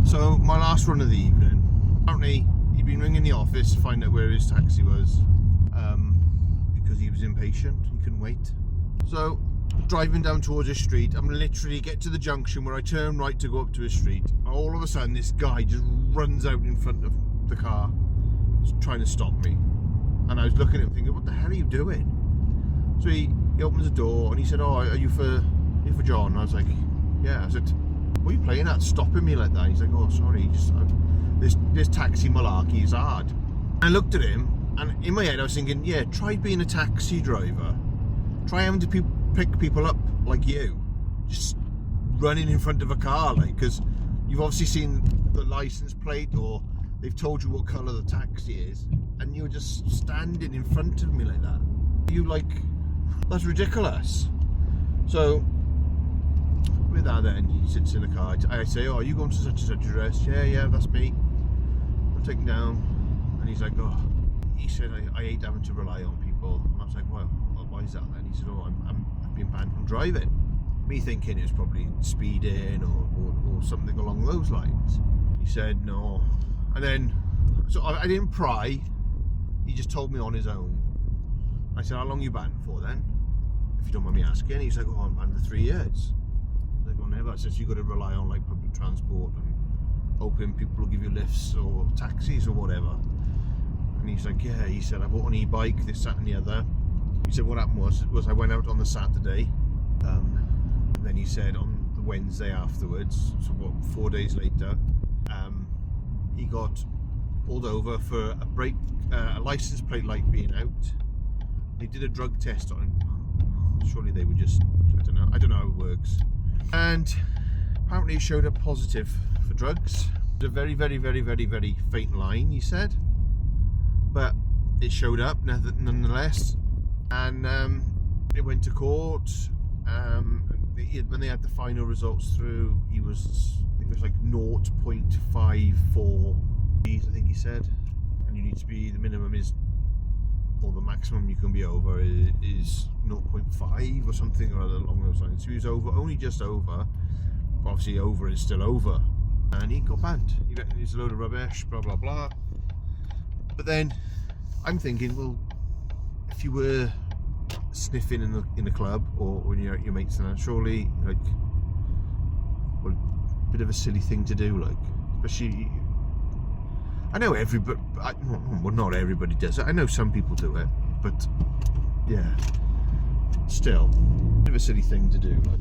So my last run of the evening, apparently he'd been ringing the office to find out where his taxi was, because he was impatient, he couldn't wait. So driving down towards his street, I'm literally get to the junction where I turn right to go up to his street. All of a sudden this guy just runs out in front of the car, trying to stop me. And I was looking at him thinking, what the hell are you doing? So he opens the door and he said, oh, are you for John? And I was like, yeah. I said, what are you playing at, stopping me like that? He's like, oh, sorry, just this taxi malarkey is hard. I looked at him, and in my head I was thinking, yeah, try being a taxi driver. Try having to pick people up like you, just running in front of a car, like, because you've obviously seen the license plate or they've told you what colour the taxi is, and you're just standing in front of me like that. You like, that's ridiculous. So with that, then he sits in the car. I say, oh, are you going to such and such address? Yeah, that's me. I'm taking down, and he's like, oh, he said, I hate having to rely on people. And I was like, well, why is that then? He said, oh, I've been banned from driving. Me thinking it was probably speeding or something along those lines. He said no, and then so I didn't pry. He just told me on his own. I said, how long are you banned for then, if you don't mind me asking? He's like, oh, I'm banned for 3 years. I go, never. Since you've got to rely on like public transport and hoping people will give you lifts or taxis or whatever. And he's like, yeah. He said, I bought an e-bike, this, that and the other. He said what happened was I went out on the Saturday, and then he said on the Wednesday afterwards, so what, 4 days later, he got pulled over for a license plate light being out. They did a drug test on him. Surely they would just, I don't know how it works. And apparently he showed up positive for drugs. It was a very, very, very, very, very faint line, he said, but it showed up nonetheless. And it went to court. When they had the final results through, I think it was like 0.54 Gs, I think he said. And you need to be, the minimum is, or the maximum you can be over is 0.5 or something or other along those lines. So he was over, only just over. Obviously over is still over. And he got banned. He reckon it's a load of rubbish, blah, blah, blah. But then I'm thinking, well, if you were sniffing in the club or when you're at your mates and that, surely, like, well, a bit of a silly thing to do, like, especially, I know everybody, well, not everybody does it. I know some people do it, but yeah, still, a bit of a silly thing to do, like.